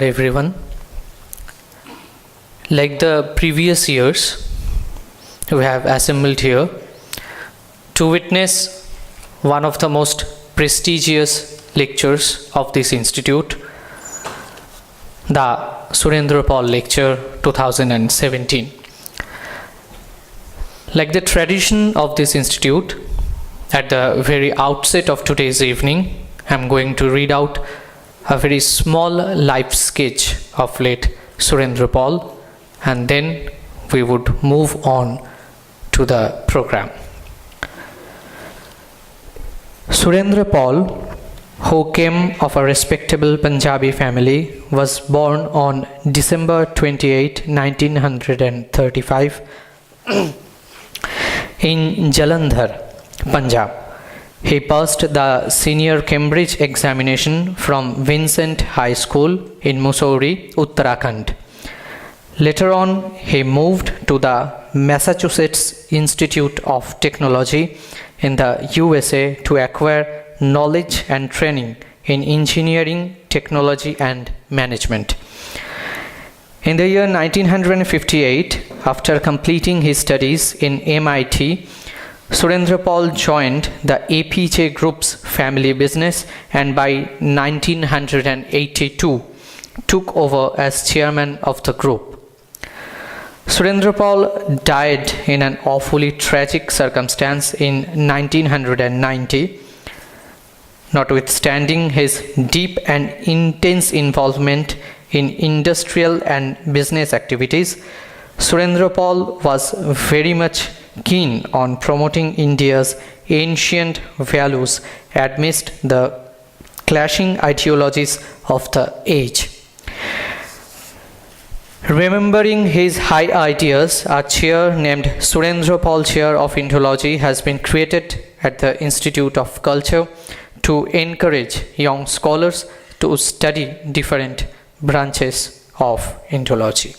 Everyone. Like the previous years, we have assembled here to witness one of the most prestigious lectures of this institute, the Surendra Paul Lecture 2017. Like the tradition of this institute, at the very outset of today's evening, I am going to read out a very small life sketch of late Surendra Paul, and then we would move on to the program. Surendra Paul, who came of a respectable Punjabi family, was born on December 28, 1935 in Jalandhar, Punjab. He passed the senior Cambridge examination from Vincent High School in Mussoorie, Uttarakhand. Later on, he moved to the Massachusetts Institute of Technology in the USA to acquire knowledge and training in engineering, technology, and management. In the year 1958, after completing his studies in MIT, Surendra Paul joined the APJ Group's family business and by 1982 took over as chairman of the group. Surendra Paul died in an awfully tragic circumstance in 1990. Notwithstanding his deep and intense involvement in industrial and business activities, Surendra Paul was very much keen on promoting India's ancient values amidst the clashing ideologies of the age. Remembering his high ideas, a chair named Surendra Paul Chair of Indology has been created at the Institute of Culture to encourage young scholars to study different branches of Indology.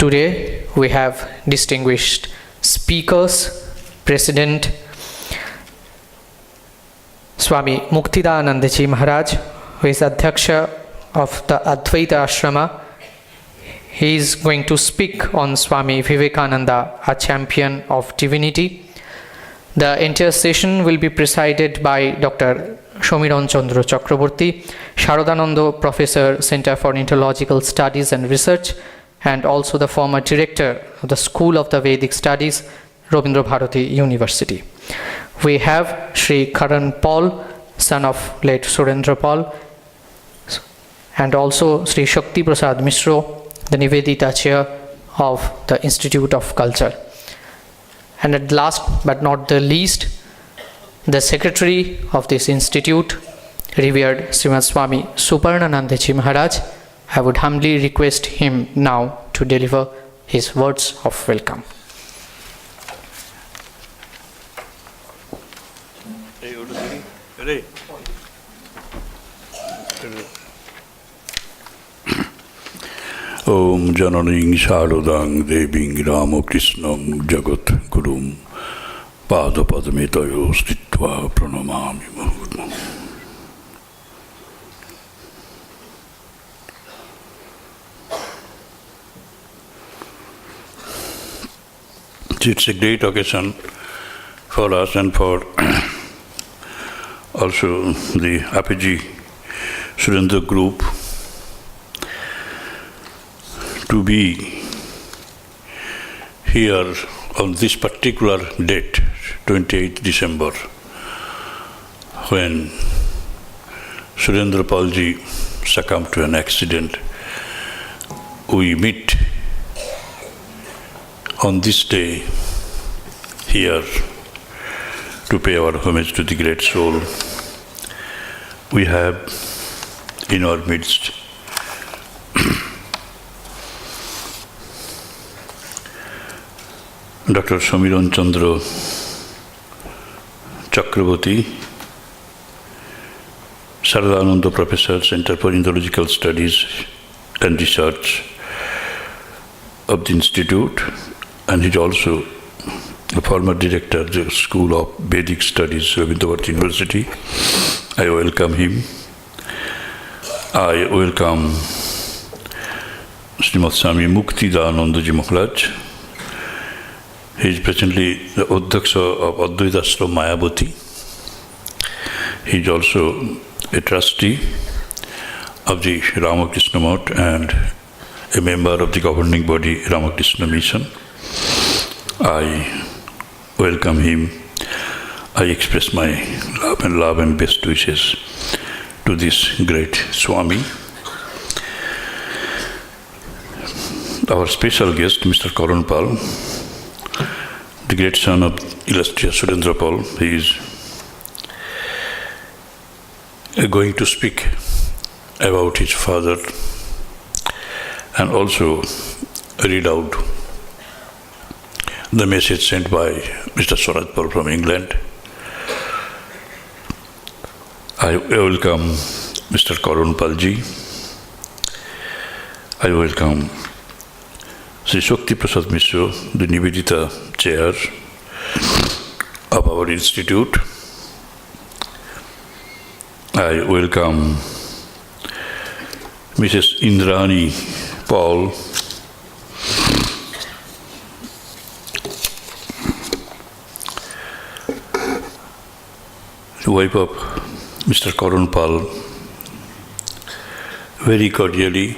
Today we have distinguished speakers, President Swami Muktidananda Ji Maharaj, who is Adhyaksha of the Advaita Ashrama. He is going to speak on Swami Vivekananda, a champion of divinity. The entire session will be presided by Dr. Somiran Chandra Chakraborty, Sharodananda Professor, Center for Indological Studies and Research, and also the former director of the School of the Vedic Studies, Rabindra Bharati University. We have Sri Karan Paul, son of late Surendra Paul, and also Sri Shakti Prasad Mishro, the Nivedita Chair of the Institute of Culture. And at last but not the least, the Secretary of this Institute, revered Srimad Swami Suparnananda Ji Maharaj. I would humbly request him now to deliver his words of welcome. Om Jananing Shalodang Deving Ramakrishnam Jagat Gurum Pada Padmetayo Stitva Pranamami Mahutmam. It's a great occasion for us and for also the APJ Surendra Group to be here on this particular date, 28th December, when Surendra Paul Ji succumbed to an accident. We meet on this day here to pay our homage to the great soul. We have in our midst Dr. Somiran Chandra Chakraborty, Saradananda Professor, Center for Indological Studies and Research of the Institute, and he's also a former director of the School of Vedic Studies, Rabindra Bharati University. I welcome him. I welcome Srimad Swami Muktidananda Ji Maharaj. He is presently the Adhyaksha of Advaita Ashram Mayavati. He is also a trustee of the Ramakrishna Math and a member of the governing body Ramakrishna Mission. I welcome him. I express my love and best wishes to this great Swami. Our special guest, Mr. Karan Pal, the great son of illustrious Surendra Pal, he is going to speak about his father and also read out the message sent by Mr. Swaraj Pal from England. I welcome Mr. Karan Palji. I welcome Sri Shakti Prasad Mishra, the Nivedita chair of our institute. I welcome Mrs. Indrani Paul, the wife of Mr. Karan Pal. Very cordially,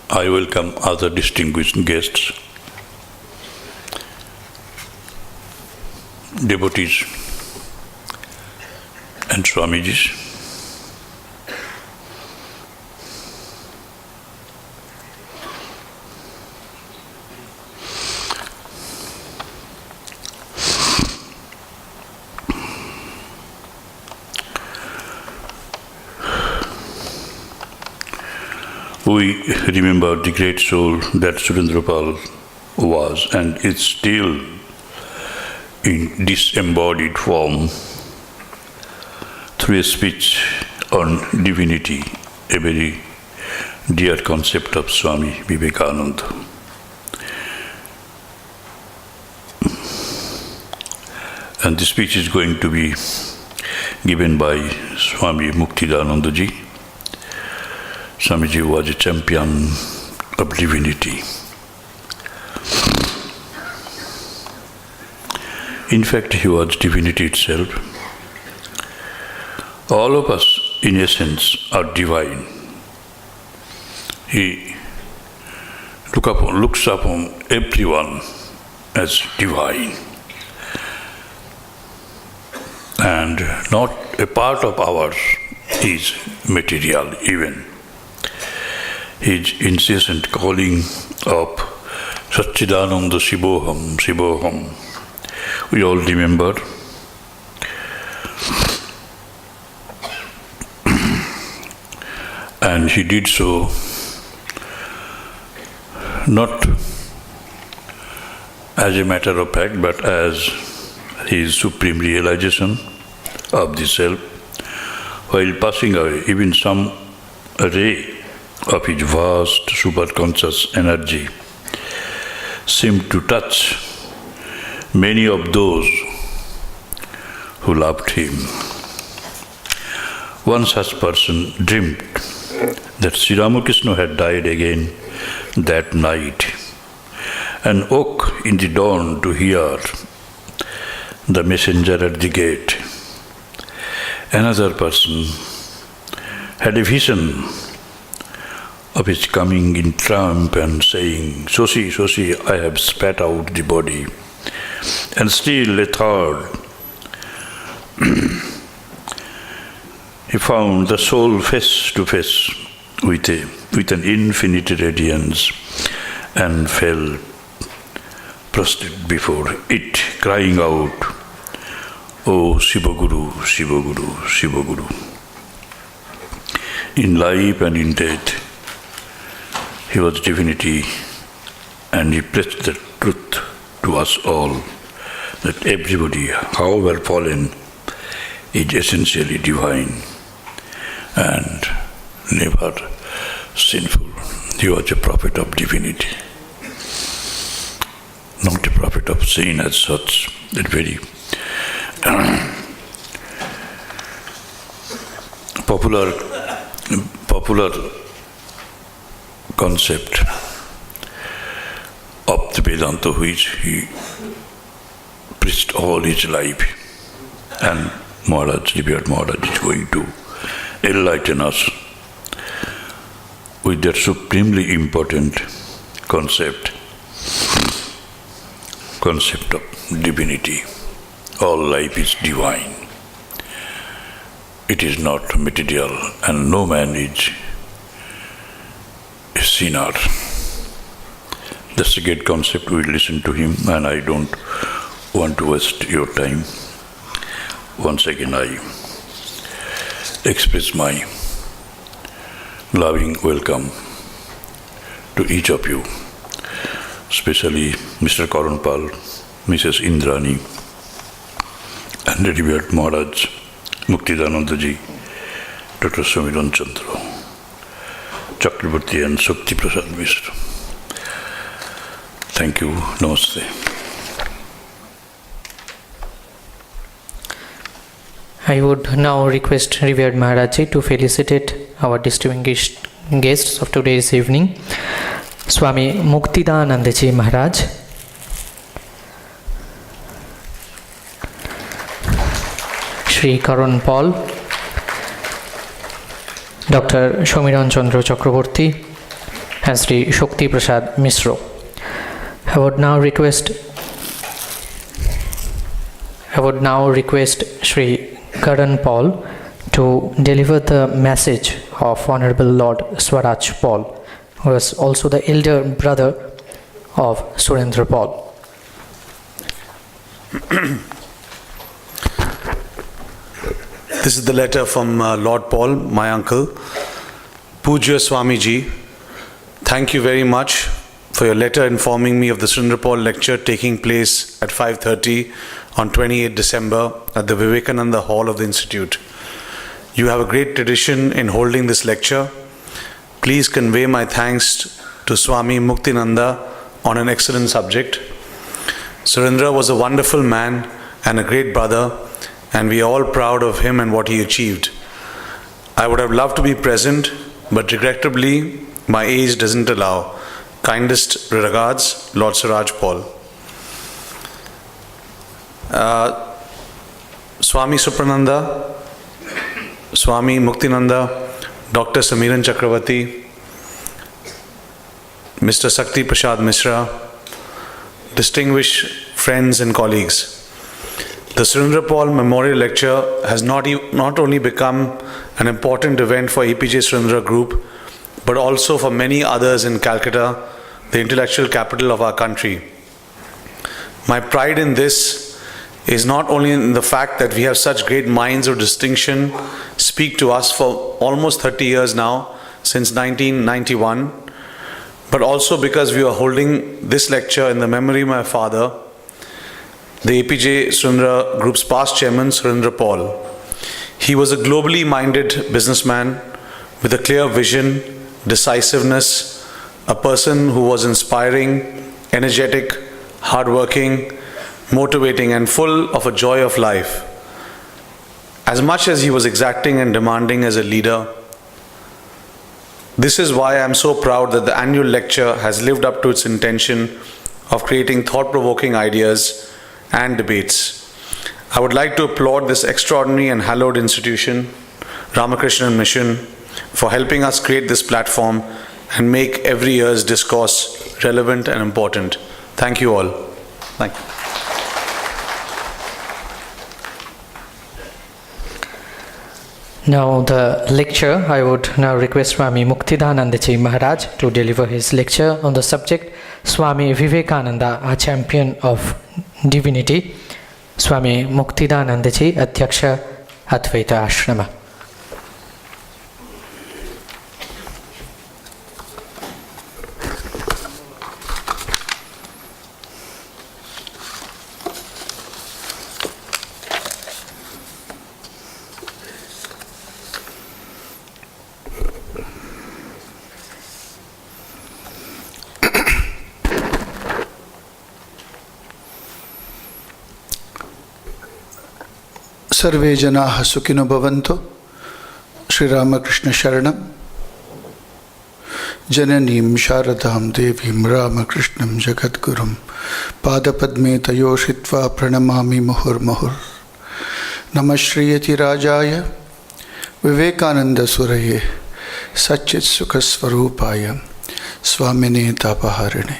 I welcome other distinguished guests, devotees and Swamijis. We remember the great soul that Surendra Pal was and is still in disembodied form through a speech on divinity, a very dear concept of Swami Vivekananda. And the speech is going to be given by Swami Muktidananda Ji. Swamiji was a champion of divinity. In fact, he was divinity itself. All of us, in essence, are divine. He looks upon everyone as divine. And not a part of ours is material even. His incessant calling of Satchidananda Shivoham, Shivoham, we all remember. And he did so not as a matter of fact, but as his supreme realization of the self, while passing away. Even some ray of his vast superconscious energy seemed to touch many of those who loved him. One such person dreamed that Sri Ramakrishna had died again that night and woke in the dawn to hear the messenger at the gate. Another person had a vision of his coming in triumph and saying, "Sosi, Sosi, I have spat out the body." And still a third, he found the soul face to face with an infinite radiance and fell prostrate before it, crying out, "O Shiva Guru, Shiva Guru, Shiva Guru." In life and in death, he was divinity, and he preached the truth to us all, that everybody, however fallen, is essentially divine and never sinful. He was a prophet of divinity, not a prophet of sin as such. That very popular popular concept of the Vedanta which he preached all his life, and Maharaj, revered Maharaj, is going to enlighten us with that supremely important concept of divinity. All life is divine. It is not material, and no man is a sinner. That's a great concept. We listen to him, and I don't want to waste your time. Once again, I express my loving welcome to each of you, especially Mr. Karan Pal, Mrs. Indrani, and the revered Maharaj, Muktidananda ji, Dr. Swami Chakravarti and Sukti Prasad Mishra. Thank you. Namaste. I would now request revered Maharaji to felicitate our distinguished guests of today's evening, Swami Muktidananda ji Maharaj, Shri Karan Paul, Dr. Somiran Chandra Chakraborty, and Shri Shakti Prasad Mishra. I would now request Shri Karan Paul to deliver the message of Honorable Lord Swaraj Paul, who is also the elder brother of Surendra Paul. This is the letter from Lord Paul, my uncle. Pujya Swamiji, thank you very much for your letter informing me of the Surendra Paul lecture taking place at 5:30 on 28 December at the Vivekananda Hall of the Institute. You have a great tradition in holding this lecture. Please convey my thanks to Swami Muktidananda on an excellent subject. Surendra was a wonderful man and a great brother, and we are all proud of him and what he achieved. I would have loved to be present, but regrettably, my age doesn't allow. Kindest regards, Lord Swaraj Paul. Swami Suprananda, Swami Muktinanda, Dr. Samiran Chakravarti, Mr. Sakti Prasad Mishra, distinguished friends and colleagues. The Surendra Paul Memorial Lecture has not only become an important event for APJ Surendra Group, but also for many others in Calcutta, the intellectual capital of our country. My pride in this is not only in the fact that we have such great minds of distinction speak to us for almost 30 years now, since 1991, but also because we are holding this lecture in the memory of my father, the APJ Surendra Group's past chairman, Surendra Paul. He was a globally minded businessman with a clear vision, decisiveness, a person who was inspiring, energetic, hardworking, motivating, and full of a joy of life. As much as he was exacting and demanding as a leader, this is why I am so proud that the annual lecture has lived up to its intention of creating thought-provoking ideas and debates. I would like to applaud this extraordinary and hallowed institution, Ramakrishnan Mission, for helping us create this platform and make every year's discourse relevant and important. Thank you all. Thank you. Now the lecture, I would now request Swami Muktidananda ji Maharaj to deliver his lecture on the subject Swami Vivekananda, a champion of divinity. Swami Muktidananda ji, Adhyaksha, Advaita Ashrama. सर्वे जनाः सुखिनो भवन्तु. Sri Ramakrishna Sharanam. Jananim Sharadam Devim Ramakrishnam Jagadgurum Padapadme Tayoshitva Pranamami Muhur Muhur Namah Shriyati Rajaya Vivekananda Suraye Satchit Sukhasvarupaya Swamine Tapaharine.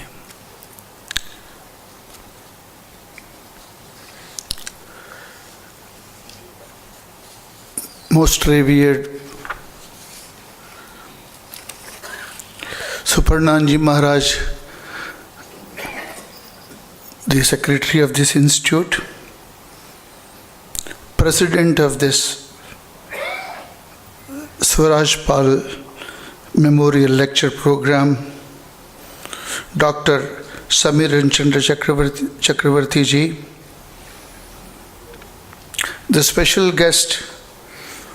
Most revered Suparnanji Maharaj, the secretary of this institute, president of this Swaraj Pal Memorial Lecture Program, Dr. Samiran Chandra Chakravarti ji, the special guest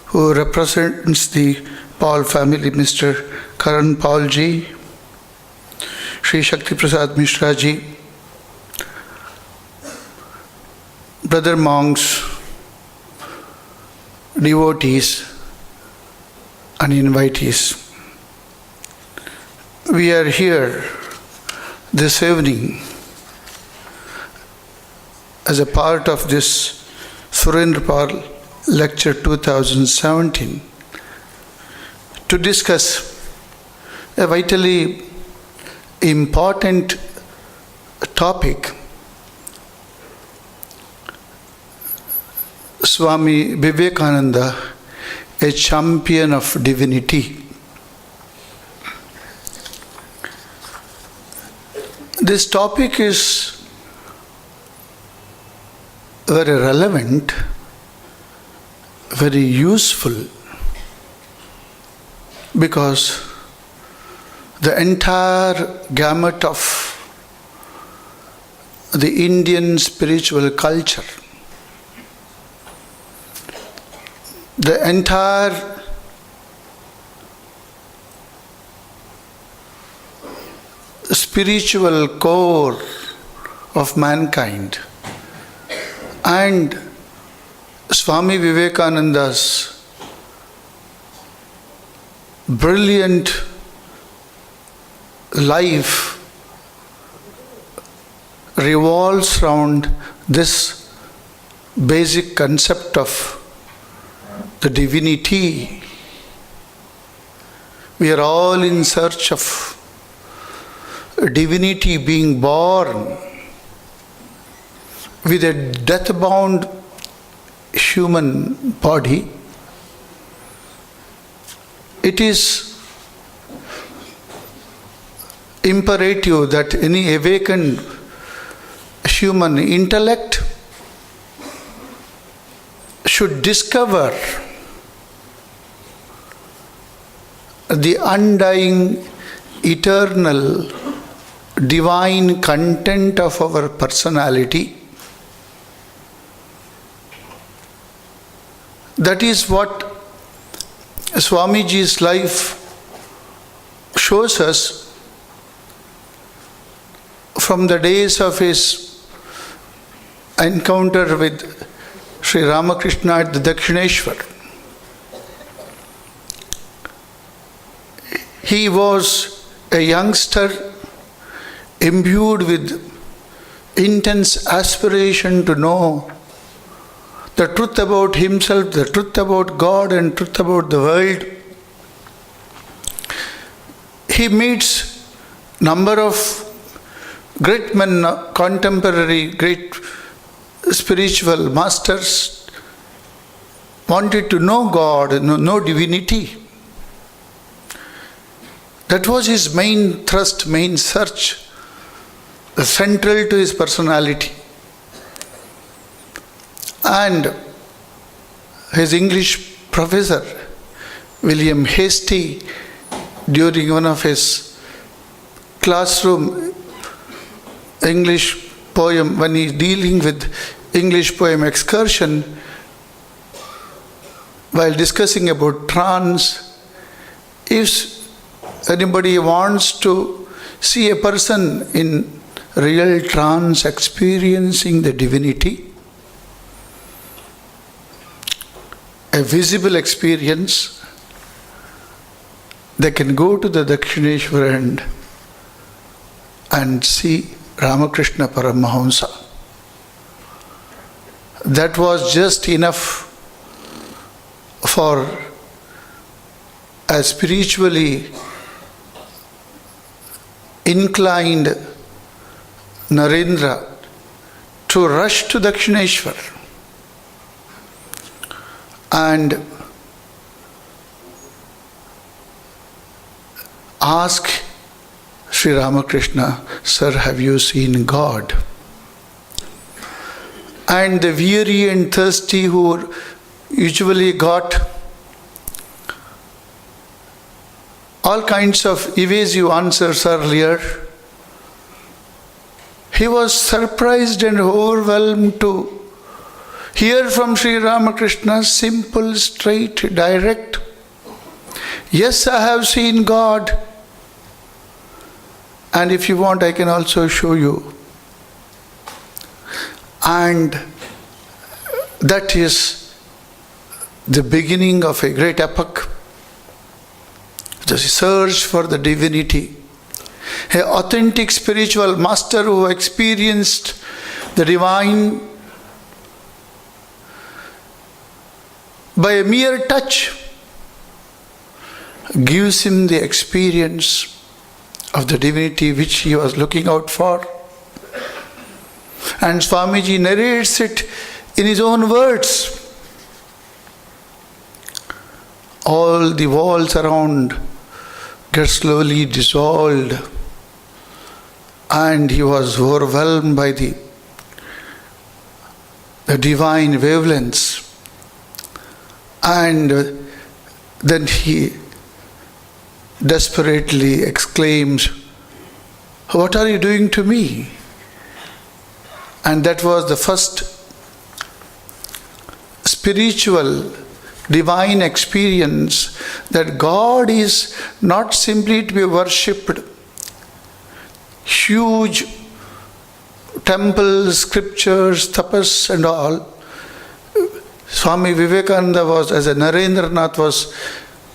who represents the Paul family, Mr. Karan Paul ji, Sri Shakti Prasad Mishra ji, brother monks, devotees and invitees. We are here this evening as a part of this Surendrapal Lecture 2017 to discuss a vitally important topic. Swami Vivekananda, a champion of divinity. This topic is very relevant, very useful, because the entire gamut of the Indian spiritual culture, the entire spiritual core of mankind, and Swami Vivekananda's brilliant life revolves around this basic concept of the divinity. We are all in search of divinity, being born with a death-bound human body. It is imperative that any awakened human intellect should discover the undying, eternal, divine content of our personality. That is what Swamiji's life shows us from the days of his encounter with Sri Ramakrishna at the Dakshineshwar. He was a youngster imbued with intense aspiration to know the truth about himself, the truth about God, and truth about the world. He meets number of great men, contemporary great spiritual masters, wanted to know God, know divinity. That was his main thrust, main search, central to his personality. And his English professor, William Hastie, during one of his classroom English poem, when he is dealing with English poem excursion, while discussing about trance, if anybody wants to see a person in real trance experiencing the divinity, a visible experience, they can go to the Dakshineshwar end and see Ramakrishna Paramahamsa. That was just enough for a spiritually inclined Narendra to rush to Dakshineshwar and ask Sri Ramakrishna, "Sir, have you seen God?" And the weary and thirsty who usually got all kinds of evasive answers earlier, he was surprised and overwhelmed to hear from Sri Ramakrishna simple, straight, direct, "Yes, I have seen God. And if you want, I can also show you." And that is the beginning of a great epoch, the search for the divinity. An authentic spiritual master who experienced the divine by a mere touch gives him the experience of the divinity which he was looking out for. And Swamiji narrates it in his own words. All the walls around get slowly dissolved, and he was overwhelmed by the divine wavelengths. And then he desperately exclaims, "What are you doing to me?" And that was the first spiritual divine experience that God is not simply to be worshipped. Huge temples, scriptures, tapas and all. Swami Vivekananda was, as a Narendranath was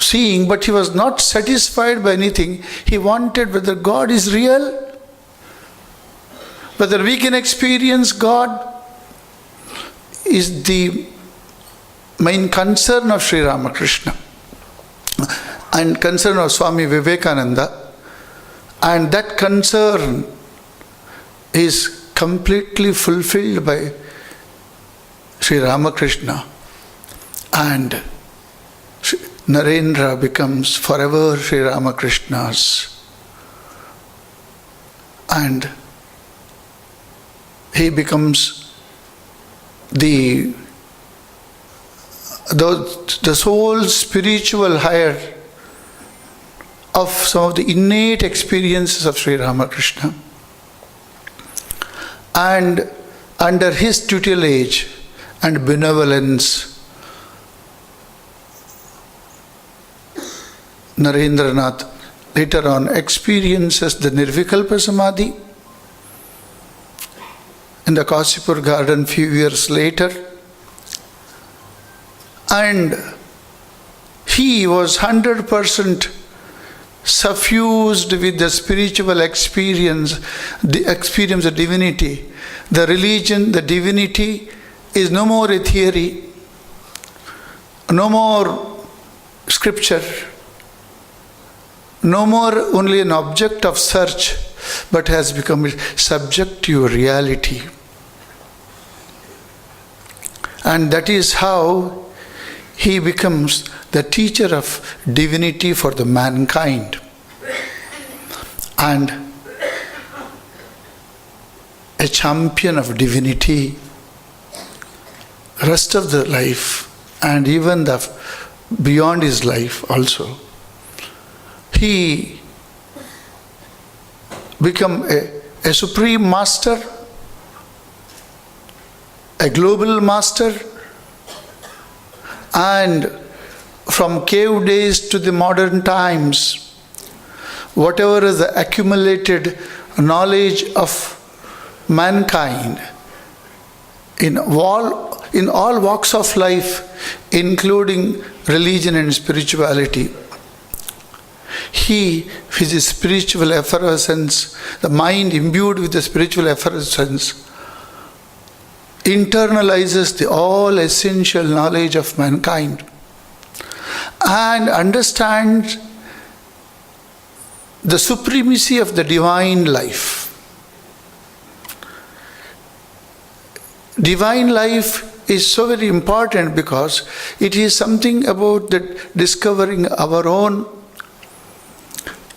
seeing, but he was not satisfied by anything. He wanted whether God is real, whether we can experience God, is the main concern of Sri Ramakrishna and concern of Swami Vivekananda. And that concern is completely fulfilled by Sri Ramakrishna, and Narendra becomes forever Sri Ramakrishna's, and he becomes the sole spiritual higher of some of the innate experiences of Sri Ramakrishna. And under his tutelage and benevolence, Narendranath later on experiences the Nirvikalpa Samadhi in the Kasipur garden few years later. And he was 100% suffused with the spiritual experience, the experience of divinity. The religion, the divinity is no more a theory, no more scripture, no more only an object of search, but has become a subjective reality. And that is how he becomes the teacher of divinity for the mankind. And a champion of divinity rest of the life, and even the beyond his life also. He become a supreme master, a global master, and from cave days to the modern times, whatever is the accumulated knowledge of mankind in all walks of life, including religion and spirituality, he, with his spiritual effervescence, the mind imbued with the spiritual effervescence, internalizes the all essential knowledge of mankind and understands the supremacy of the divine life. Divine life is so very important because it is something about discovering our own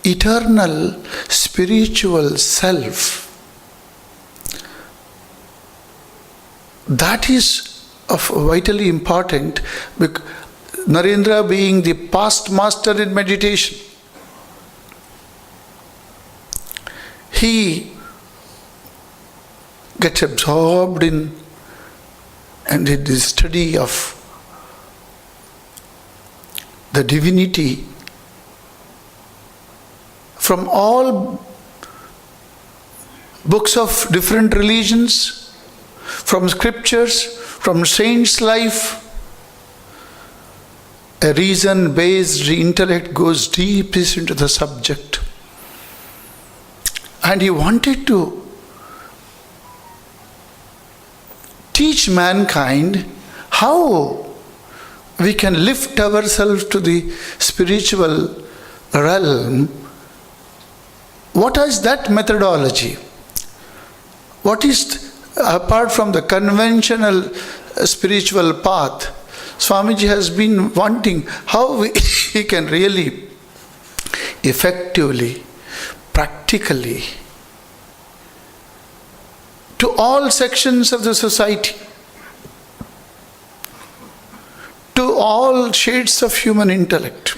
eternal spiritual self. That is of vitally important. Narendra being the past master in meditation, he gets absorbed in the study of the divinity from all books of different religions, from scriptures, from saints' life. A reason-based intellect goes deep into the subject. And he wanted to teach mankind how we can lift ourselves to the spiritual realm. What is that methodology? What is, apart from the conventional spiritual path, Swamiji has been wanting how we can really effectively, practically, to all sections of the society, to all shades of human intellect,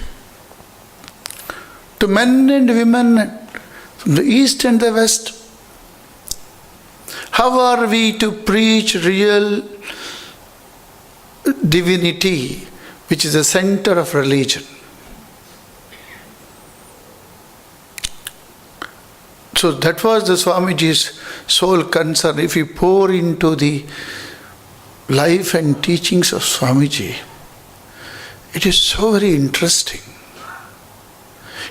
to men and women from the east and the west. How are we to preach real divinity, which is the center of religion? So that was the Swamiji's sole concern. If we pour into the life and teachings of Swamiji, it is so very interesting.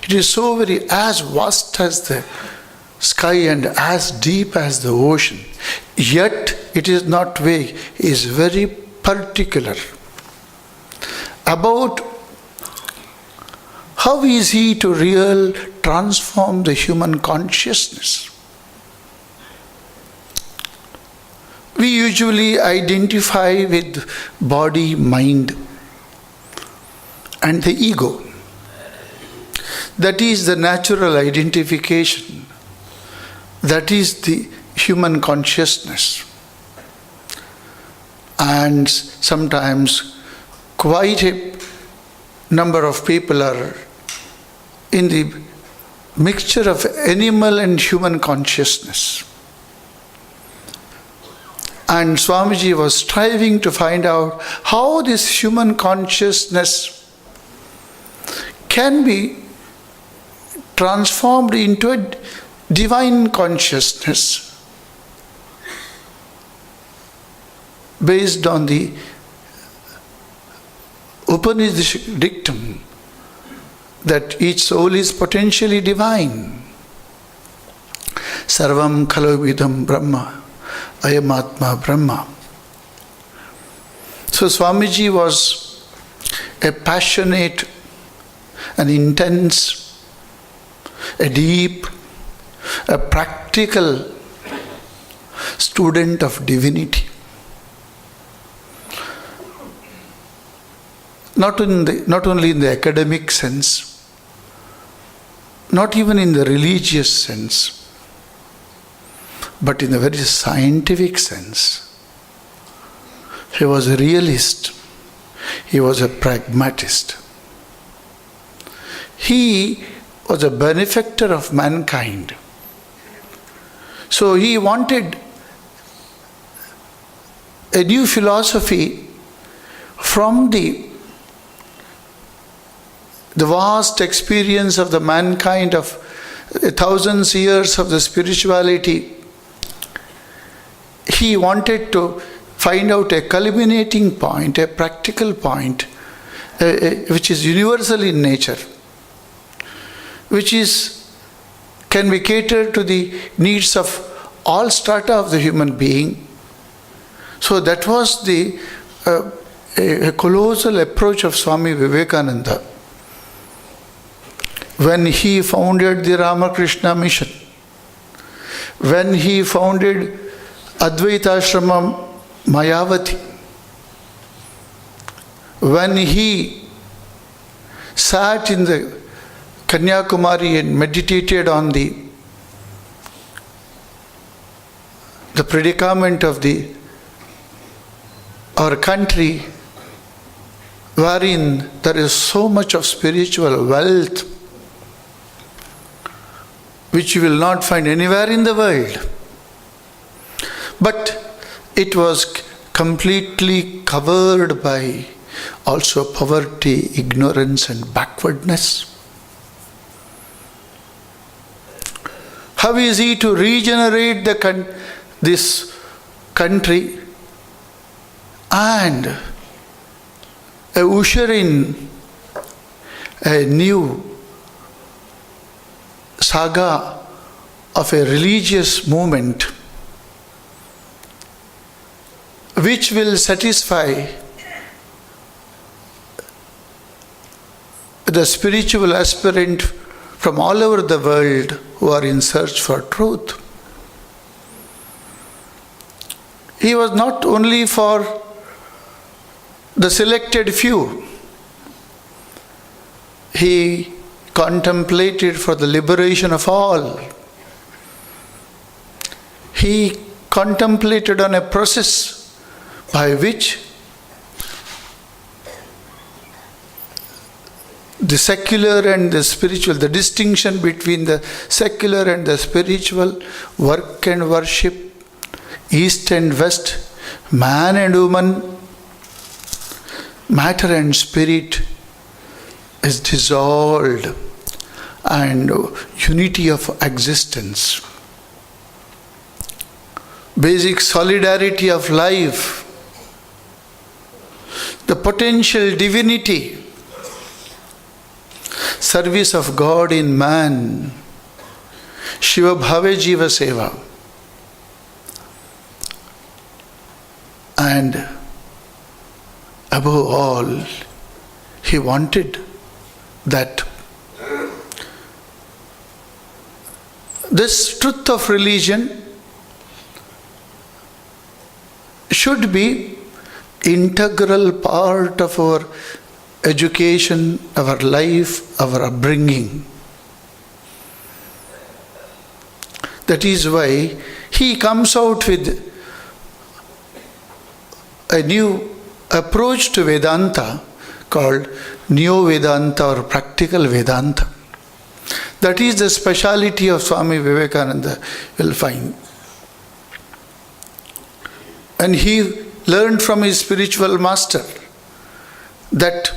It is so very as vast as the sky and as deep as the ocean. Yet it is not vague, it is very particular about how is he to really transform the human consciousness. We usually identify with body, mind, and the ego. That is the natural identification. That is the human consciousness. And sometimes quite a number of people are in the mixture of animal and human consciousness. And Swamiji was striving to find out how this human consciousness can be transformed into a divine consciousness based on the Upanishadic dictum that each soul is potentially divine. Sarvam khalo vidam Brahma, ayam atma Brahma. So Swamiji was a passionate, an intense, a deep, a practical student of divinity. Not only in the academic sense, not even in the religious sense, but in the very scientific sense. He was a realist. He was a pragmatist. He was a benefactor of mankind. So he wanted a new philosophy from the vast experience of the mankind of 1,000 years of the spirituality. He wanted to find out a culminating point, a practical point, which is universal in nature. which can be catered to the needs of all strata of the human being. So that was a colossal approach of Swami Vivekananda when he founded the Ramakrishna Mission, when he founded Advaita Ashramam Mayavati, when he sat in the Kanyakumari and meditated on the predicament of our country, wherein there is so much of spiritual wealth which you will not find anywhere in the world. But it was completely covered by also poverty, ignorance and backwardness. How is he to regenerate this country and usher in a new saga of a religious movement which will satisfy the spiritual aspirant from all over the world who are in search for truth? He was not only for the selected few. He contemplated for the liberation of all. He contemplated on a process by which the secular and the spiritual, the distinction between the secular and the spiritual, work and worship, east and west, man and woman, matter and spirit is dissolved, and unity of existence, basic solidarity of life, the potential divinity, service of God in man, Shiva Bhave Jiva Seva. And above all, he wanted that this truth of religion should be integral part of our education, our life, our upbringing. That is why he comes out with a new approach to Vedanta called Neo Vedanta or Practical Vedanta. That is the speciality of Swami Vivekananda, you will find. And he learned from his spiritual master that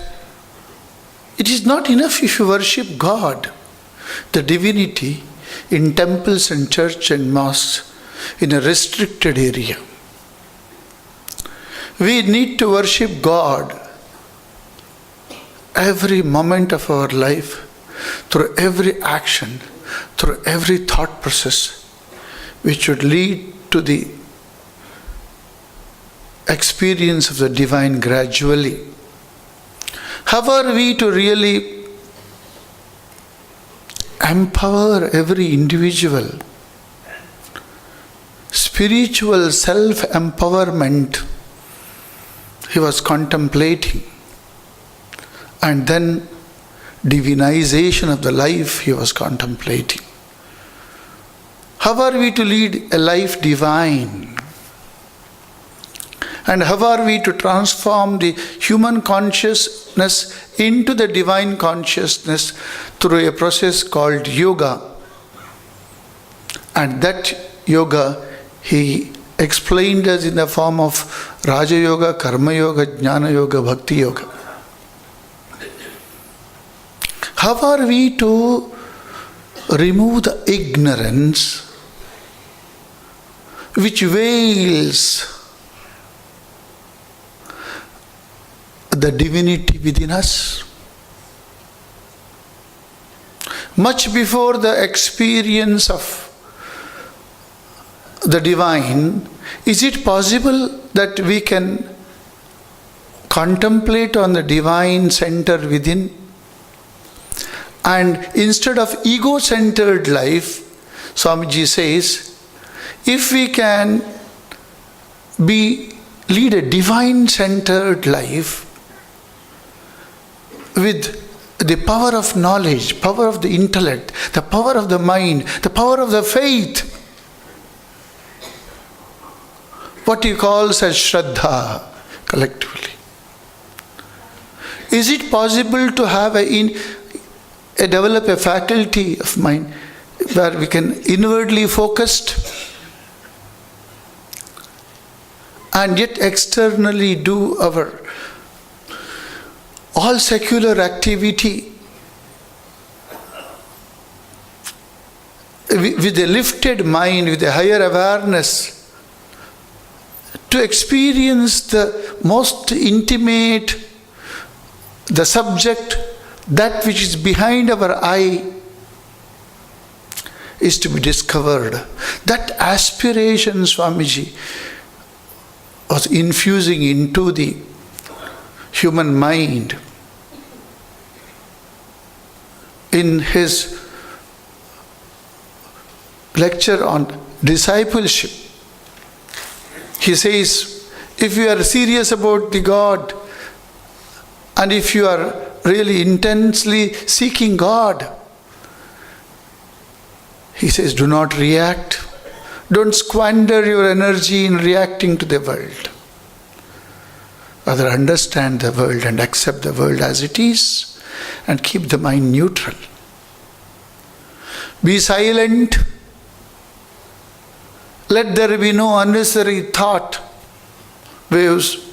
it is not enough if you worship God, the divinity, in temples and church and mosques in a restricted area. We need to worship God every moment of our life, through every action, through every thought process, which should lead to the experience of the divine gradually. How are we to really empower every individual? Spiritual self-empowerment he was contemplating, and then divinization of the life he was contemplating. How are we to lead a life divine? And how are we to transform the human consciousness into the divine consciousness through a process called yoga? And that yoga he explained us in the form of Raja Yoga, Karma Yoga, Jnana Yoga, Bhakti Yoga. How are we to remove the ignorance which veils the divinity within us? much before the experience of the divine, is it possible that we can contemplate on the divine center within? And instead of ego-centered life, Swamiji says, if we can lead a divine-centered life with the power of knowledge, power of the intellect, the power of the mind, the power of the faith, what he calls as Shraddha collectively. Is it possible to have develop a faculty of mind where we can inwardly focused and yet externally do our all secular activity with a lifted mind, with a higher awareness, to experience the most intimate, the subject, that which is behind our eye, is to be discovered. That aspiration Swamiji was infusing into the human mind in his lecture on discipleship. He says, if you are serious about the God, and if you are really intensely seeking God, he says, do not react. Don't squander your energy in reacting to the world. Rather, understand the world and accept the world as it is and keep the mind neutral. Be silent. Let there be no unnecessary thought waves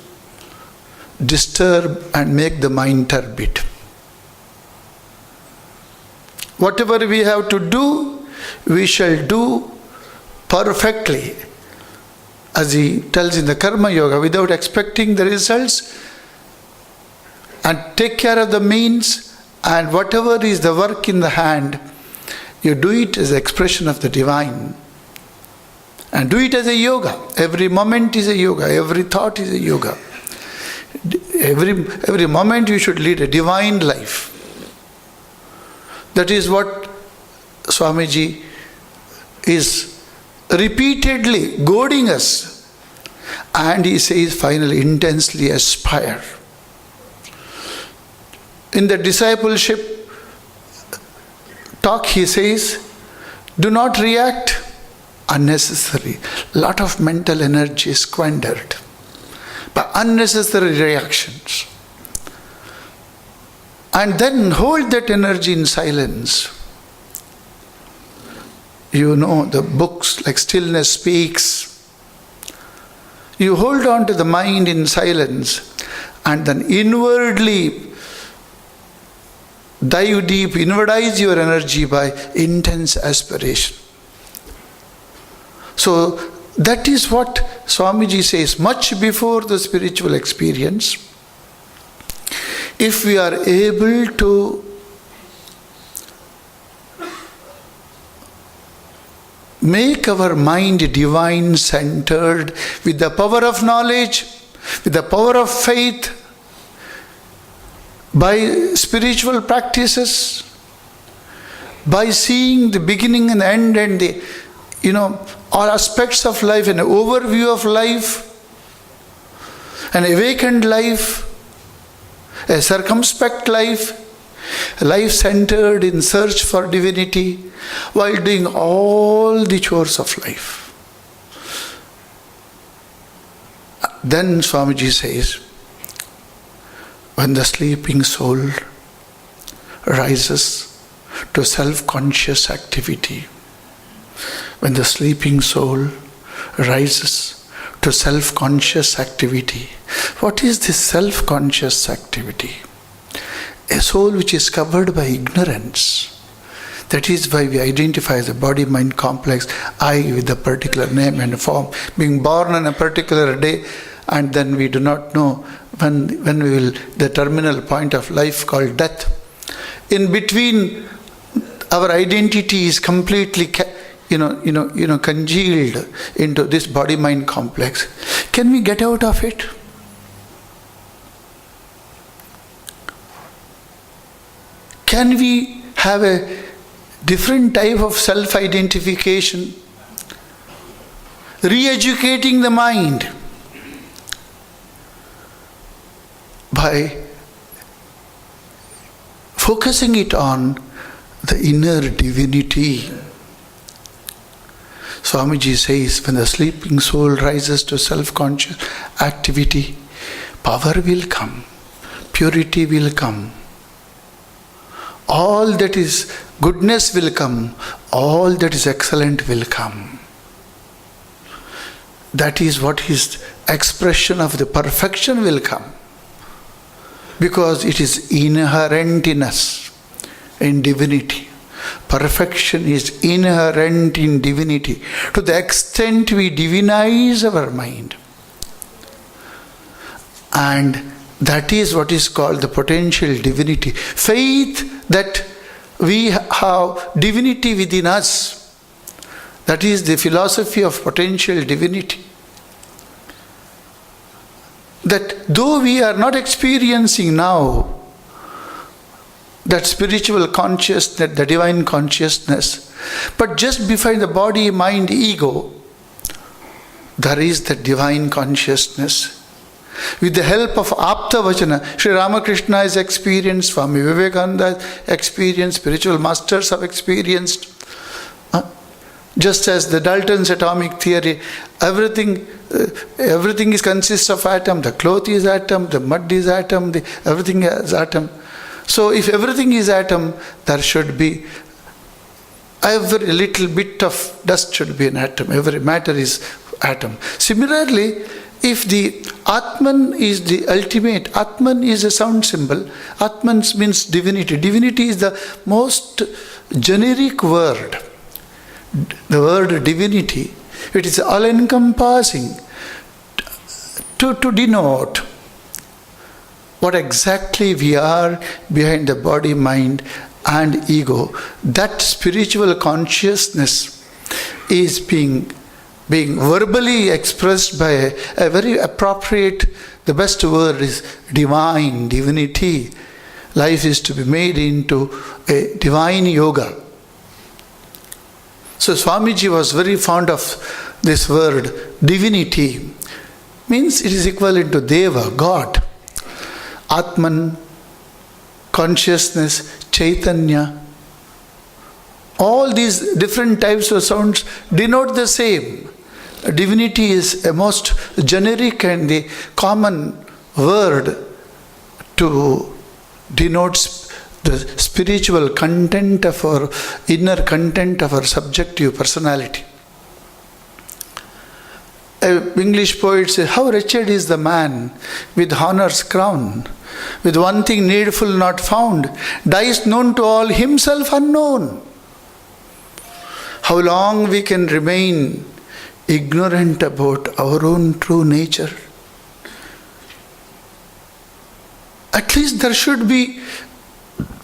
disturb and make the mind turbid. Whatever we have to do, we shall do perfectly. As he tells in the Karma Yoga, without expecting the results, and take care of the means, and whatever is the work in the hand, you do it as expression of the divine. And do it as a yoga. Every moment is a yoga. Every thought is a yoga. Every moment you should lead a divine life. That is what Swamiji is repeatedly goading us. And he says finally, intensely aspire. In the discipleship talk he says, do not react unnecessary. Lot of mental energy is squandered by unnecessary reactions. And then hold that energy in silence. You know the books like Stillness Speaks. You hold on to the mind in silence and then inwardly dive deep, inwardize your energy by intense aspiration. So that is what Swamiji says, much before the spiritual experience, if we are able to make our mind divine centered with the power of knowledge, with the power of faith, by spiritual practices, by seeing the beginning and the end and the all aspects of life, an overview of life, an awakened life, a circumspect life, a life centered in search for divinity, while doing all the chores of life. Then Swamiji says, when the sleeping soul rises to self-conscious activity, when the sleeping soul rises to self-conscious activity. What is this self-conscious activity? A soul which is covered by ignorance. That is why we identify the body-mind complex, I with a particular name and form, being born on a particular day, and then we do not know when we will, the terminal point of life called death. In between our identity is completely congealed into this body-mind complex. Can we get out of it? Can we have a different type of self-identification? Re-educating the mind by focusing it on the inner divinity. Swamiji says, when the sleeping soul rises to self-conscious activity, power will come, purity will come, all that is goodness will come, all that is excellent will come. That is what is expression of the perfection will come. Because it is inherent in us, in divinity. Perfection is inherent in divinity. To the extent we divinize our mind. And that is what is called the potential divinity. Faith that we have divinity within us. That is the philosophy of potential divinity. That though we are not experiencing now that spiritual consciousness, the divine consciousness, but just behind the body, mind, ego, there is the divine consciousness. With the help of Apta Vachana, Sri Ramakrishna has experienced, Swami Vivekananda has experienced, spiritual masters have experienced. Just as the Dalton's atomic theory, everything consists of atom. The cloth is atom, the mud is atom, everything is atom. So if everything is atom, there should be every little bit of dust should be an atom. Every matter is atom. Similarly, if the Atman is the ultimate, Atman is a sound symbol. Atman means divinity. Divinity is the most generic word. The word divinity, it is all-encompassing to denote what exactly we are behind the body, mind and ego. That spiritual consciousness is being verbally expressed by a very appropriate, the best word is divine, divinity. Life is to be made into a divine yoga. So Swamiji was very fond of this word, divinity. Means it is equivalent to Deva, God. Atman, consciousness, Chaitanya. All these different types of sounds denote the same. Divinity is a most generic and the common word to denote the spiritual content of our inner content of our subjective personality. An English poet says, how wretched is the man with honour's crown, with one thing needful not found, dies known to all, himself unknown. How long we can remain ignorant about our own true nature? At least there should be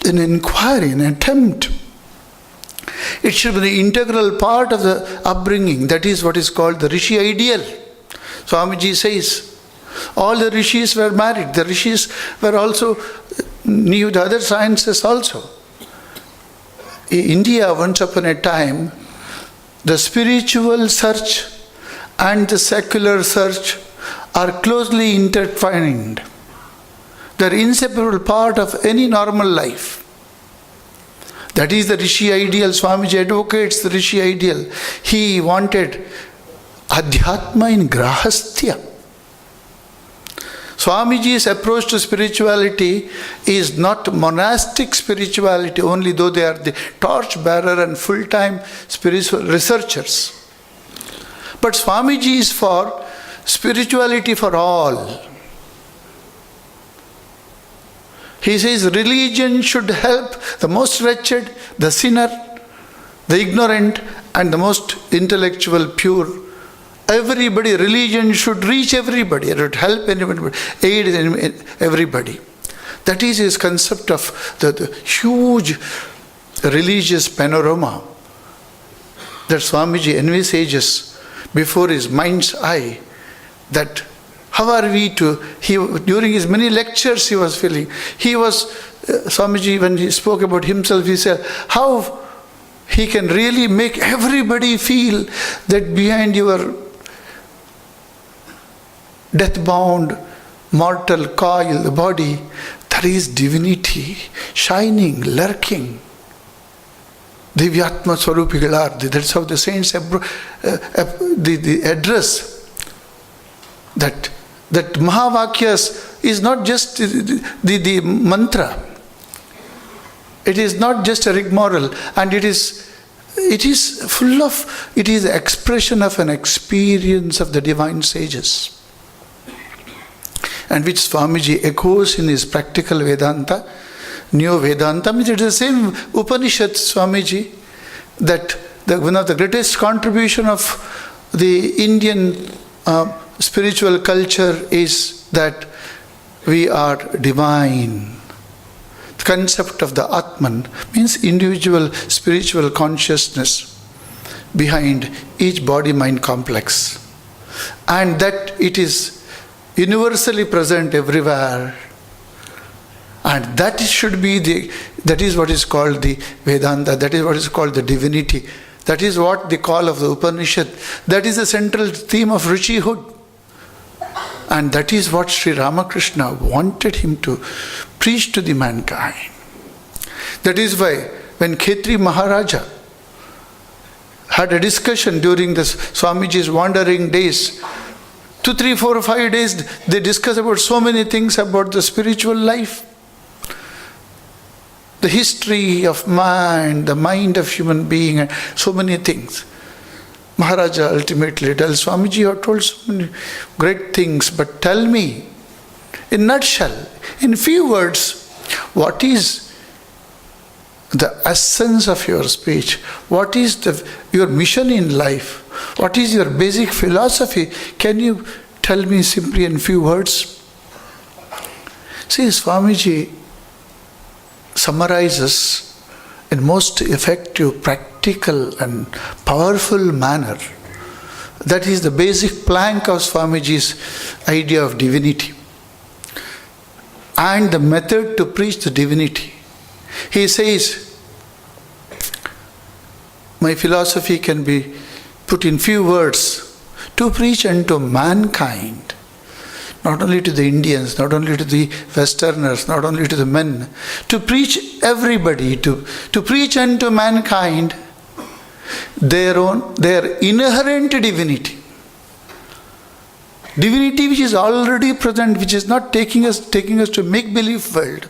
an inquiry, an attempt. It should be the integral part of the upbringing. That is what is called the Rishi ideal. Swamiji says, all the Rishis were married. The Rishis were also, knew the other sciences also. In India, once upon a time, the spiritual search and the secular search are closely intertwined. They are inseparable part of any normal life. That is the Rishi ideal. Swamiji advocates the Rishi ideal. He wanted Adhyatma in Grahastya. Swamiji's approach to spirituality is not monastic spirituality only, though they are the torch bearer and full-time spiritual researchers. But Swamiji is for spirituality for all. He says religion should help the most wretched, the sinner, the ignorant and the most intellectual, pure. Everybody, religion should reach everybody. It should help anybody, aid everybody. That is his concept of the huge religious panorama that Swamiji envisages before his mind's eye, that how are we to, during his many lectures he was feeling, Swamiji, when he spoke about himself, he said, how he can really make everybody feel that behind your death-bound mortal coil, the body, there is divinity, shining, lurking. Divyatma Swarupigalar, that's how the saints have the address. That Mahavakyas is not just the mantra. It is not just a rigmarole, and it is full of, it is the expression of an experience of the divine sages, and which Swamiji echoes in his practical Vedanta, Neo Vedanta. It is the same Upanishad, Swamiji, that one of the greatest contribution of the Indian spiritual culture is that we are divine. The concept of the Atman means individual spiritual consciousness behind each body-mind complex, and that it is universally present everywhere, and that should be that is what is called the Vedanta, that is what is called the divinity, that is what the call of the Upanishad, that is the central theme of Rishihood, and that is what Sri Ramakrishna wanted him to preach to the mankind. That is why when Khetri Maharaja had a discussion during the Swamiji's wandering days, 2, 3, 4, 5 days, they discuss about so many things about the spiritual life, the history of mind, the mind of human being, and so many things. Maharaja ultimately tells Swamiji, you have told so many great things, but tell me, in a nutshell, in few words, what is the essence of your speech? What is your mission in life? What is your basic philosophy? Can you tell me simply in few words? See, Swamiji summarizes in most effective, practical and powerful manner. That is the basic plank of Swamiji's idea of divinity and the method to preach the divinity. He says, my philosophy can be put in few words: to preach unto mankind, not only to the Indians, not only to the Westerners, not only to the men, to preach everybody, to preach unto mankind their inherent divinity. Divinity which is already present, which is not taking us to make-believe world,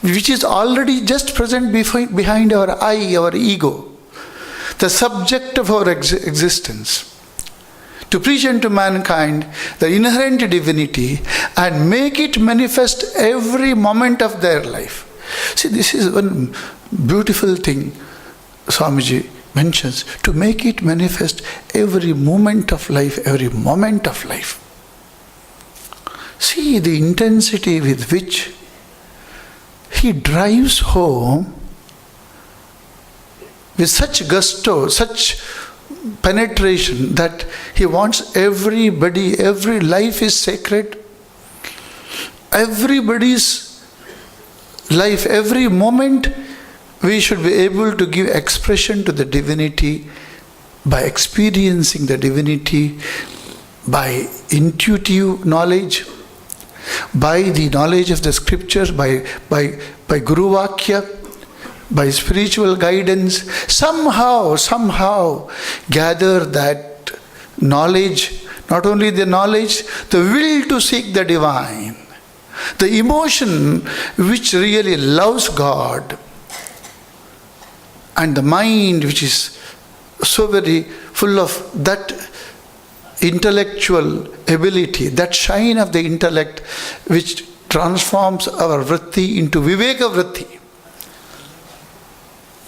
which is already just present behind our eye, our ego, the subject of our existence. To preach unto mankind the inherent divinity and make it manifest every moment of their life. See, this is one beautiful thing Swamiji mentions, to make it manifest every moment of life, every moment of life. See the intensity with which he drives home with such gusto, such penetration, that he wants everybody, every life is sacred. Everybody's life, every moment, we should be able to give expression to the divinity by experiencing the divinity, by intuitive knowledge, by the knowledge of the scriptures, by Guru Vakya, by spiritual guidance. Somehow gather that knowledge, not only the knowledge, the will to seek the divine, the emotion which really loves God, and the mind which is so very full of that intellectual ability, that shine of the intellect which transforms our vritti into Viveka vritti.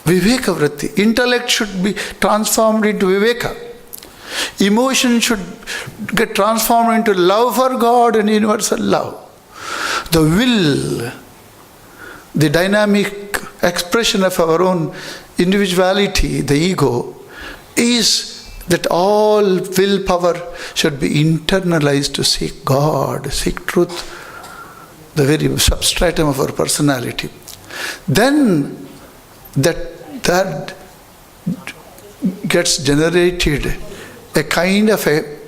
Viveka vritti. Intellect should be transformed into Viveka. Emotion should get transformed into love for God and universal love. The will, the dynamic expression of our own individuality, the ego, is that all willpower should be internalized to seek God, seek truth, the very substratum of our personality. Then that gets generated a kind of a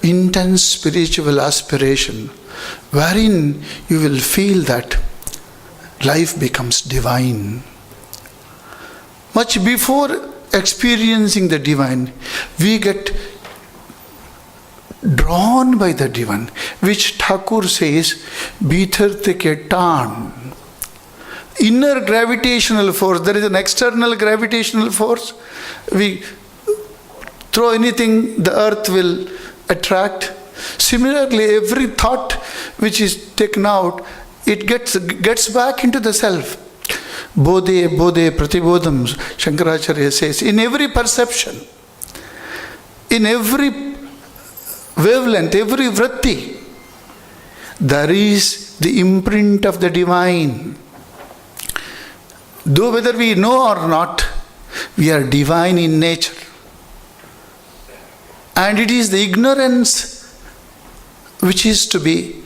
intense spiritual aspiration wherein you will feel that life becomes divine. Much before experiencing the divine, we get drawn by the divine, which Thakur says, Bhitar teke taan. Inner gravitational force. There is an external gravitational force. We throw anything, the earth will attract. Similarly, every thought which is taken out, it gets back into the self. Bodhe, bodhe, pratibodham, Shankaracharya says, in every perception, in every wavelength, every vritti, there is the imprint of the divine. Though whether we know or not, we are divine in nature. And it is the ignorance which is to be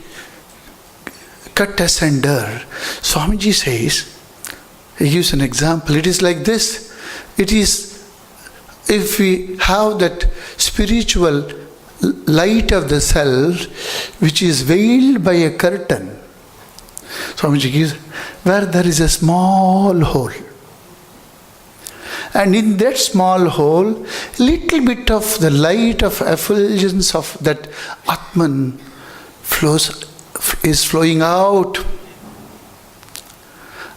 cut asunder. Swamiji says, he gives an example. It is like this. It is, if we have that spiritual light of the self which is veiled by a curtain, Swamiji gives, where there is a small hole. And in that small hole, little bit of the light of effulgence of that Atman is flowing out.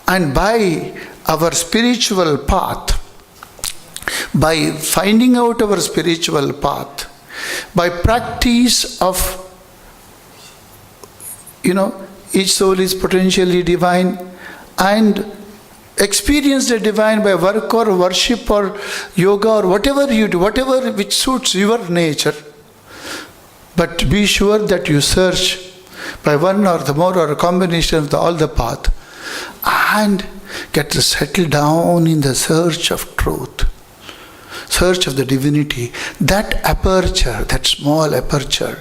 And by our spiritual path, by finding out our spiritual path, by practice of, each soul is potentially divine, and experience the divine by work or worship or yoga or whatever you do, whatever which suits your nature. But be sure that you search by one or the more or a combination of all the path, and get to settle down in the search of truth, search of the divinity. That aperture, that small aperture,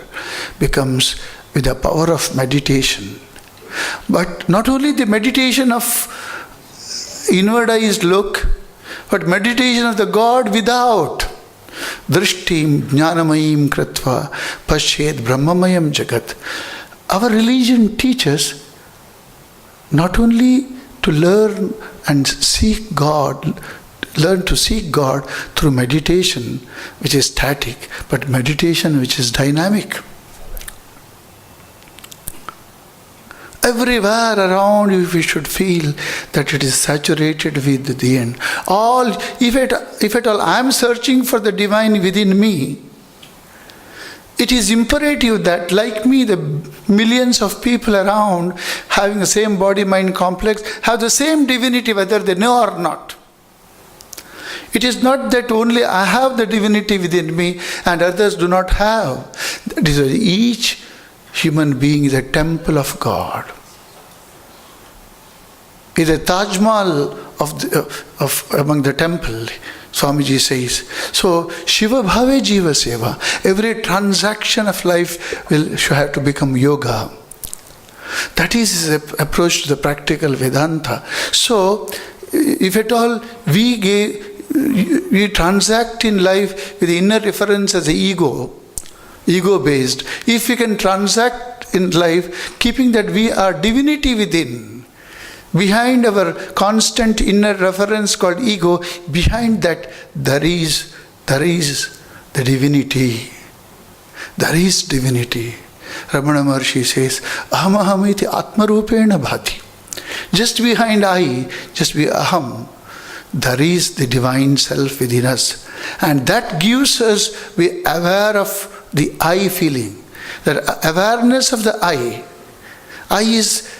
becomes with the power of meditation. But not only the meditation of inwardized look, but meditation of the God without. Drishtim jnanamayim kritva pashyed brahmamayam jagat. Our religion teaches not only to learn and seek God, learn to seek God through meditation which is static, but meditation which is dynamic. Everywhere around you, we should feel that it is saturated with the end. If at all I am searching for the divine within me, it is imperative that, like me, the millions of people around having the same body-mind complex have the same divinity whether they know or not. It is not that only I have the divinity within me and others do not have. That is why each human being is a temple of God. Is a Taj Mahal of among the temple, Swamiji says. So, Shiva Bhave Jiva Seva. Every transaction of life will have to become yoga. That is his approach to the practical Vedanta. So, if at all we transact in life with the inner reference as the ego-based, if we can transact in life keeping that we are divinity within, behind our constant inner reference called ego, behind that there is the divinity. There is divinity. Ramana Maharshi says, Aham aham iti atmarupena bhati. Just behind I, just be aham, there is the divine self within us. And that gives us, be aware of the I feeling. That awareness of the I is,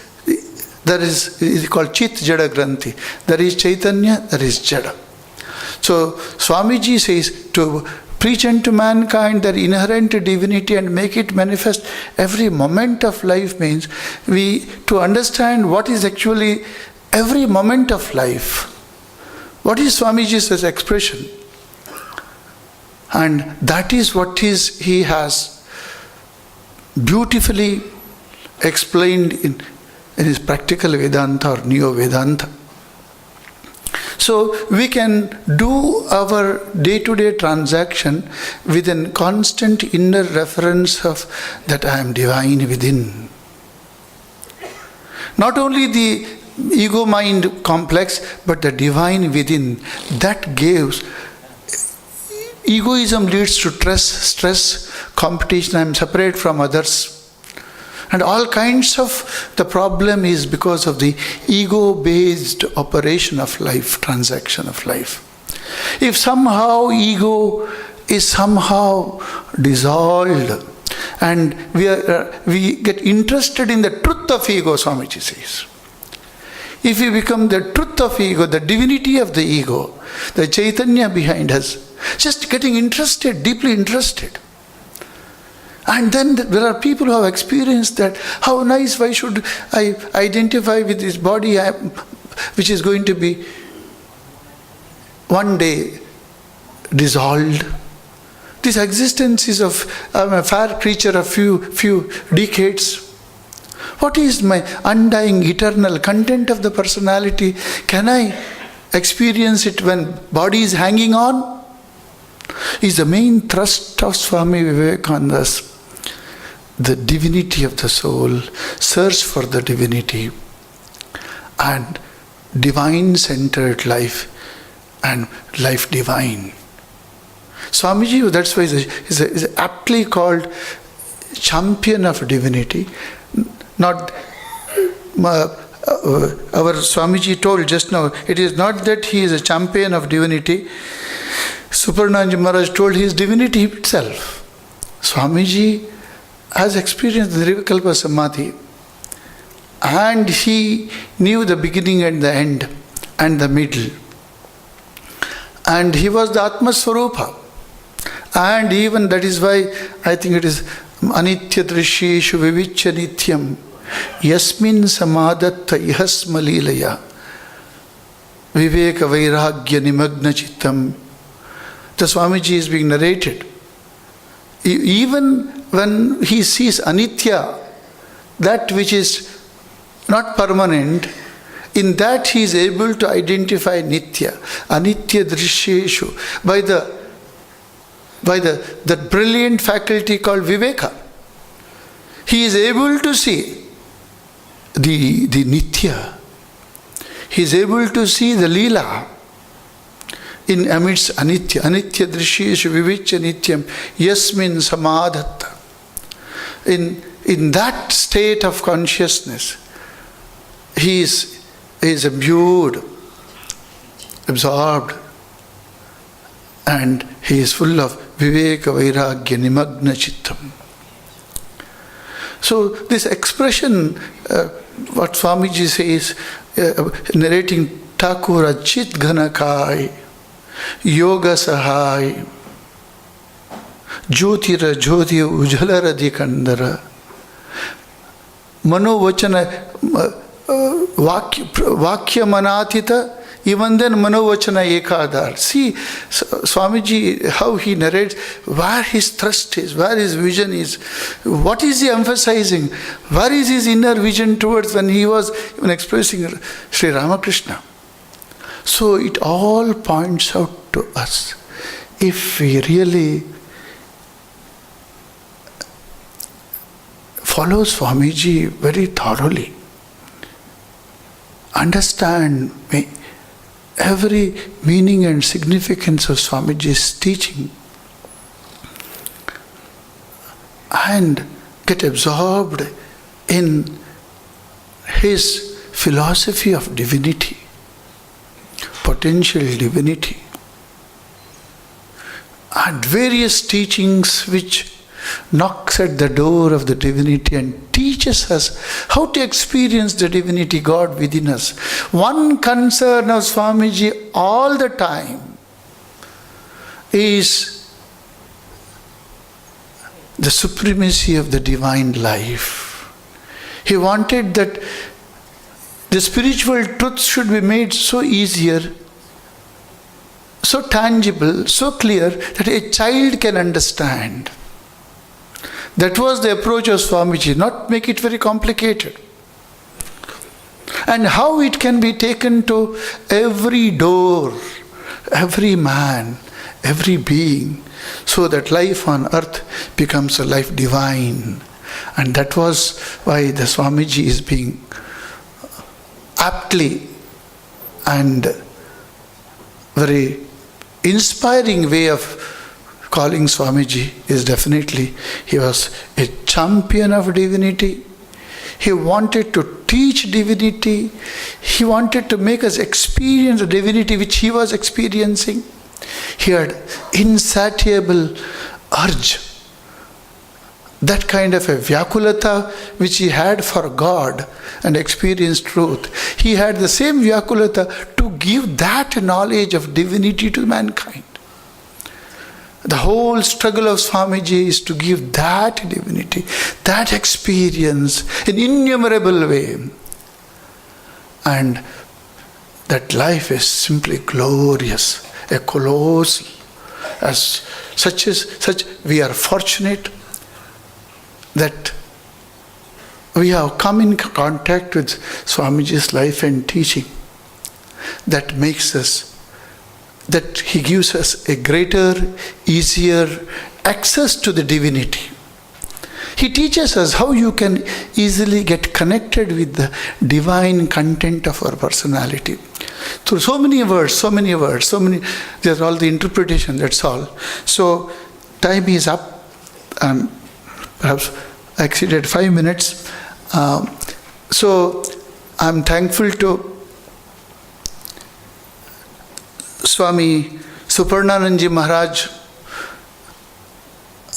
there is called Chit Jada Granthi. There is Chaitanya, there is Jada. So Swamiji says to preach unto mankind their inherent divinity and make it manifest every moment of life means to understand what is actually every moment of life. What is Swamiji's expression? And that is what he has beautifully explained in his practical Vedanta or Neo Vedanta. So we can do our day-to-day transaction with a constant inner reference of that I am divine within. Not only the ego-mind complex, but the divine within. That gives. Egoism leads to stress, competition. I am separate from others. And all kinds of the problem is because of the ego-based operation of life, transaction of life. If somehow ego is somehow dissolved and we get interested in the truth of ego, Swamiji says. If we become the truth of ego, the divinity of the ego, the Chaitanya behind us, just getting interested, deeply interested. And then there are people who have experienced that. How nice, why should I identify with this body which is going to be one day dissolved? This existence is of a fair creature of few decades. What is my undying, eternal content of the personality? Can I experience it when body is hanging on? Is the main thrust of Swami Vivekananda's the divinity of the soul, search for the divinity and divine-centered life and life divine. Swamiji, that's why is aptly called champion of divinity. Not our Swamiji told just now, it is not that he is a champion of divinity. Supernanji Maharaj told he is divinity itself. Swamiji has experienced the Nirvikalpa Samadhi and he knew the beginning and the end and the middle. And he was the Atma Swarupa. And even that is why I think it is Anitya Drishyeshu Vivichya Nityam Yasmin Samadatta Ihasma Leelaya Viveka Vairagya Nimagna Chittam. The Swamiji is being narrated. Even when he sees Anitya, that which is not permanent, in that he is able to identify Nitya, Anitya Drishyeshu, by the brilliant faculty called Viveka. He is able to see the Nitya. He is able to see the Leela in amidst Anitya. Anitya Drishyeshu Vivichya Nityam Yasmin Samadhatta. In that state of consciousness, he is imbued, absorbed, and he is full of Viveka Vairagya Nimagna Chittam. So this expression, what Swamiji says, narrating Thakura Chit Ghanakai, Yoga Sahai, Jyotira Jyoti Ujalara Dikandara, Mano Vachana Vakya Manatita, even then Mano Vachana Ekadar. See Swamiji, how he narrates, where his thrust is, where his vision is, what is he emphasizing, where is his inner vision towards when he was even expressing Sri Ramakrishna. So it all points out to us, if we really follow Swamiji very thoroughly, understand every meaning and significance of Swamiji's teaching, and get absorbed in his philosophy of divinity, potential divinity, and various teachings which knocks at the door of the divinity and teaches us how to experience the divinity God within us. One concern of Swamiji all the time is the supremacy of the divine life. He wanted that the spiritual truths should be made so easier, so tangible, so clear that a child can understand. That was the approach of Swamiji, not make it very complicated. And how it can be taken to every door, every man, every being, so that life on earth becomes a life divine. And that was why the Swamiji is being aptly and very inspiring way of calling Swamiji is definitely, he was a champion of divinity. He wanted to teach divinity. He wanted to make us experience the divinity which he was experiencing. He had insatiable urge, that kind of a vyakulata which he had for God and experienced truth. He had the same vyakulata to give that knowledge of divinity to mankind. The whole struggle of Swamiji is to give that divinity, that experience in innumerable way. And that life is simply glorious, a colossal. As such, we are fortunate that we have come in contact with Swamiji's life and teaching. That makes us, that he gives us a greater, easier access to the divinity. He teaches us how you can easily get connected with the divine content of our personality. Through so many words, there's all the interpretation, that's all. So, time is up, and perhaps I exceeded 5 minutes. So, I'm thankful to Swami Suparnanandji Maharaj,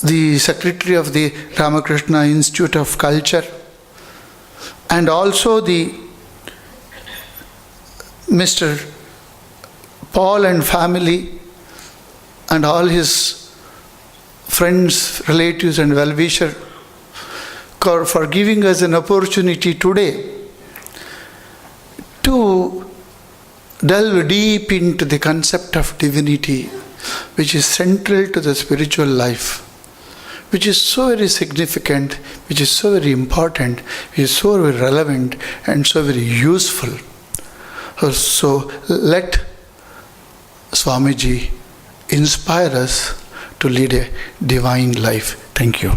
the secretary of the Ramakrishna Institute of Culture, and also the Mr. Paul and family, and all his friends, relatives and well-wisher for giving us an opportunity today to delve deep into the concept of divinity, which is central to the spiritual life, which is so very significant, which is so very important, which is so very relevant and so very useful. So let Swamiji inspire us to lead a divine life. Thank you.